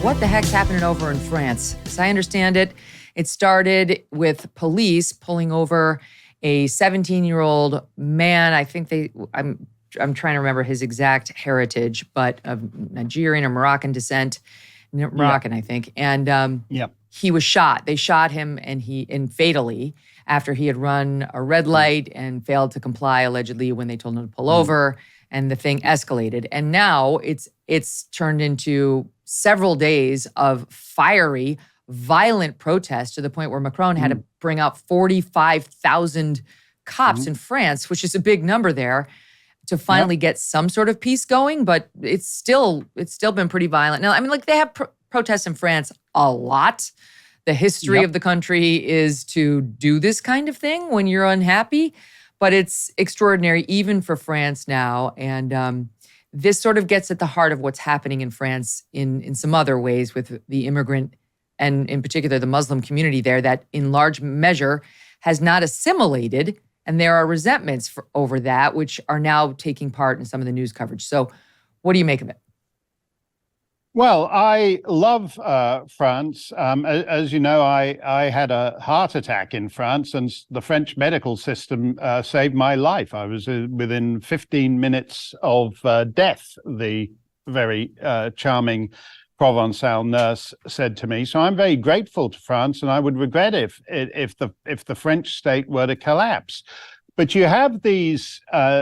what the heck's happening over in France? As I understand it, it started with police pulling over a 17-year-old man. I think I'm trying to remember his exact heritage, but of Nigerian or Moroccan descent. Moroccan, I think. And he was shot. They shot him and fatally after he had run a red light and failed to comply allegedly when they told him to pull over. And the thing escalated. And now it's turned into several days of fiery, violent protests to the point where Macron had to bring out 45,000 cops in France, which is a big number there, to finally get some sort of peace going. But it's still been pretty violent. Now, I mean, like they have protests in France a lot. The history of the country is to do this kind of thing when you're unhappy. But it's extraordinary even for France now. And this sort of gets at the heart of what's happening in France in some other ways with the immigrant and in particular the Muslim community there that in large measure has not assimilated. And there are resentments over that, which are now taking part in some of the news coverage. So what do you make of it? Well, I love France. As you know, I had a heart attack in France, and the French medical system saved my life. I was within 15 minutes of death, the very charming Provençal nurse said to me. So I'm very grateful to France, and I would regret if the French state were to collapse. But you have these,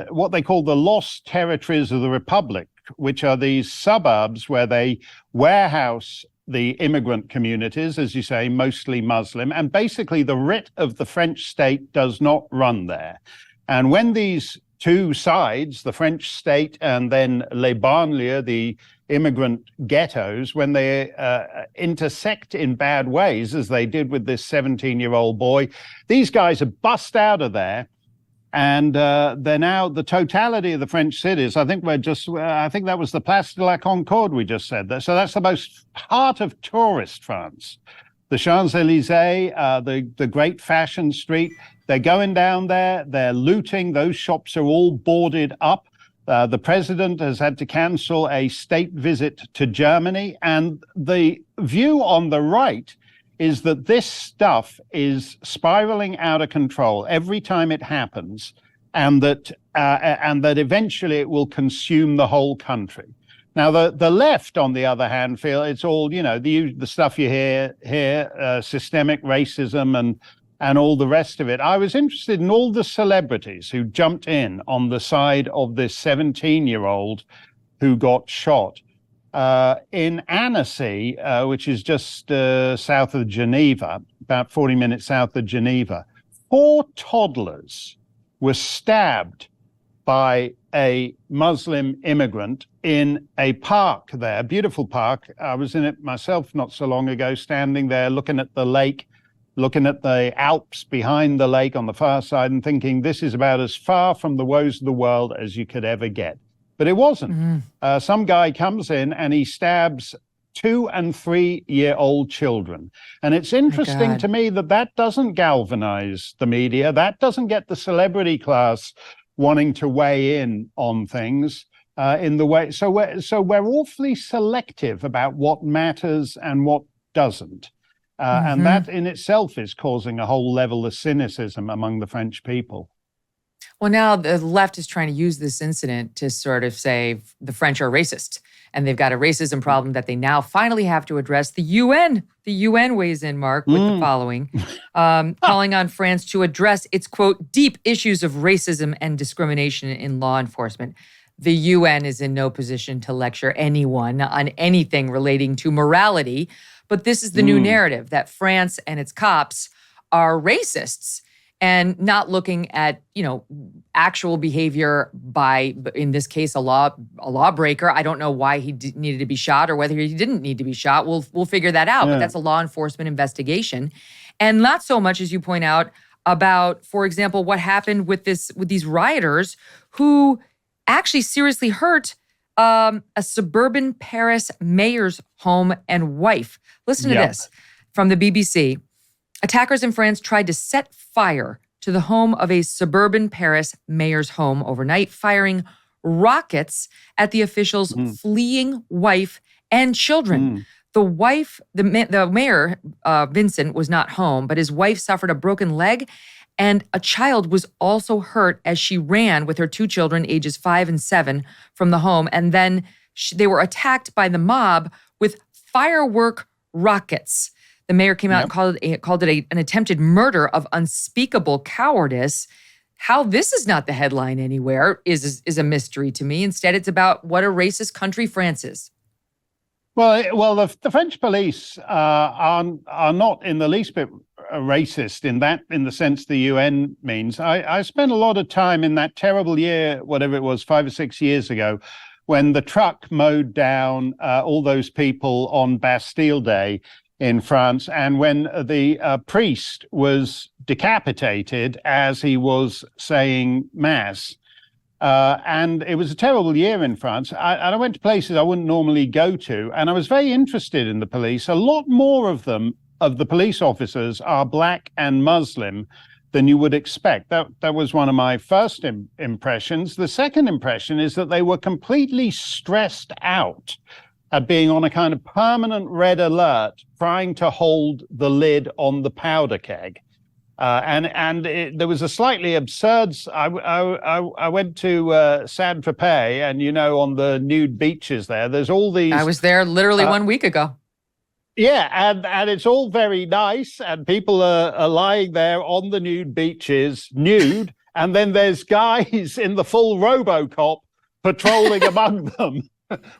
what they call the lost territories of the Republic, which are these suburbs where they warehouse the immigrant communities, as you say, mostly Muslim. And basically the writ of the French state does not run there. And when these two sides, the French state and then les banlieues, the immigrant ghettos, when they intersect in bad ways, as they did with this 17-year-old boy, these guys are bust out of there. And they're now the totality of the French cities. I think that was the Place de la Concorde we just said that. So that's the most heart of tourist France. The Champs-Élysées, the great fashion street, they're going down there, they're looting. Those shops are all boarded up. The president has had to cancel a state visit to Germany. And the view on the right is that this stuff is spiraling out of control every time it happens, and that eventually it will consume the whole country. Now, the left, on the other hand, feel it's all, the stuff you hear here, systemic racism and all the rest of it. I was interested in all the celebrities who jumped in on the side of this 17-year-old who got shot. In Annecy, which is just south of Geneva, about 40 minutes south of Geneva, 4 toddlers were stabbed by a Muslim immigrant in a park there, beautiful park. I was in it myself not so long ago, standing there looking at the lake, looking at the Alps behind the lake on the far side and thinking this is about as far from the woes of the world as you could ever get. But it wasn't. Some guy comes in and he stabs 2- and 3-year-old children. And it's interesting to me that doesn't galvanize the media. That doesn't get the celebrity class wanting to weigh in on things in the way. So we're awfully selective about what matters and what doesn't. And that in itself is causing a whole level of cynicism among the French people. Well, now the left is trying to use this incident to sort of say the French are racist, and they've got a racism problem that they now finally have to address. The UN weighs in, Mark, with the following, calling on France to address its, quote, deep issues of racism and discrimination in law enforcement. The UN is in no position to lecture anyone on anything relating to morality, but this is the new narrative that France and its cops are racists. And not looking at, actual behavior by, in this case, a lawbreaker. I don't know why he needed to be shot or whether he didn't need to be shot. We'll figure that out. But that's a law enforcement investigation, and not so much, as you point out, about, for example, what happened with these rioters who actually seriously hurt a suburban Paris mayor's home and wife. Listen to this from the BBC. Attackers in France tried to set fire to the home of a suburban Paris mayor's home overnight, firing rockets at the official's fleeing wife and children. The mayor, Vincent, was not home, but his wife suffered a broken leg, and a child was also hurt as she ran with her 2 children, ages 5 and 7, from the home. And then they were attacked by the mob with firework rockets. The mayor came out and called it an attempted murder of unspeakable cowardice. How this is not the headline anywhere is a mystery to me. Instead, it's about what a racist country France is. Well, the French police are not in the least bit racist in the sense the UN means. I spent a lot of time in that terrible year, whatever it was, 5 or 6 years ago, when the truck mowed down all those people on Bastille Day in France, and when the priest was decapitated as he was saying mass. And it was a terrible year in France. I went to places I wouldn't normally go to, and I was very interested in the police. A lot more of the police officers, are Black and Muslim than you would expect. That was one of my first impressions. The second impression is that they were completely stressed out at being on a kind of permanent red alert, trying to hold the lid on the powder keg. There was a slightly absurd. I went to Saint-Tropez, and on the nude beaches there's all these. I was there literally 1 week ago. Yeah, and it's all very nice, and people are lying there on the nude beaches, nude, and then there's guys in the full RoboCop patrolling among them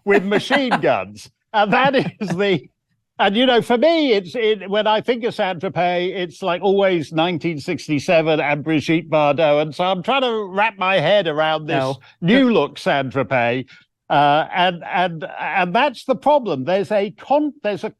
with machine guns, and that is the. And, for me, when I think of Saint-Tropez, it's like always 1967 and Brigitte Bardot. And so I'm trying to wrap my head around this new look Saint-Tropez. And that's the problem. There's a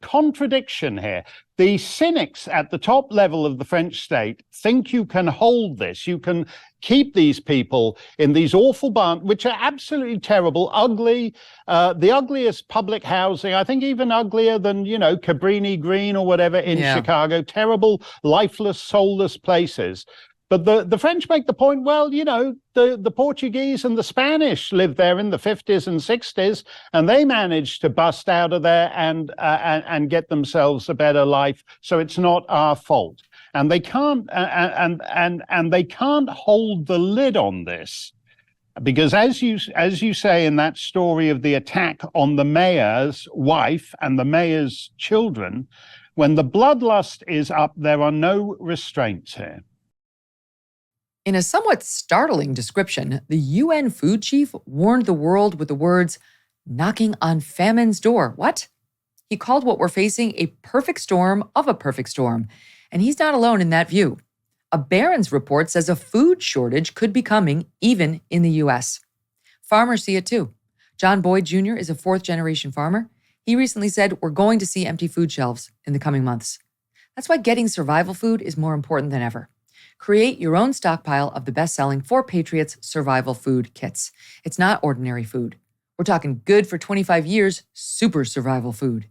contradiction here. The cynics at the top level of the French state think you can hold this. You can keep these people in these awful barns, which are absolutely terrible, ugly, the ugliest public housing, I think even uglier than, Cabrini Green or whatever in Chicago, terrible, lifeless, soulless places. But the French make the point, well, the Portuguese and the Spanish lived there in the 50s and 60s, and they managed to bust out of there and get themselves a better life. So it's not our fault. And they can't and they can't hold the lid on this, because as you say in that story of the attack on the mayor's wife and the mayor's children, when the bloodlust is up, there are no restraints here. In a somewhat startling description, the UN food chief warned the world with the words, knocking on famine's door. What? He called what we're facing a perfect storm of a perfect storm. And he's not alone in that view. A Barron's report says a food shortage could be coming even in the U.S. Farmers see it too. John Boyd Jr. is a 4th-generation farmer. He recently said we're going to see empty food shelves in the coming months. That's why getting survival food is more important than ever. Create your own stockpile of the best-selling 4 Patriots survival food kits. It's not ordinary food. We're talking good for 25 years, super survival food.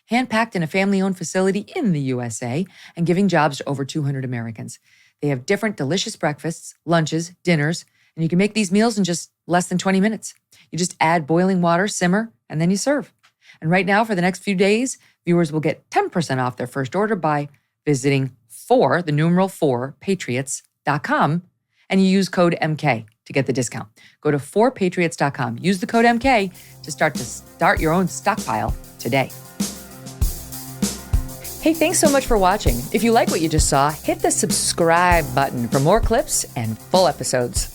Hand-packed in a family-owned facility in the USA and giving jobs to over 200 Americans. They have different delicious breakfasts, lunches, dinners, and you can make these meals in just less than 20 minutes. You just add boiling water, simmer, and then you serve. And right now, for the next few days, viewers will get 10% off their first order by visiting 4, the numeral 4, patriots.com, and you use code MK to get the discount. Go to 4patriots.com. Use the code MK to start your own stockpile today. Hey, thanks so much for watching. If you like what you just saw, hit the subscribe button for more clips and full episodes.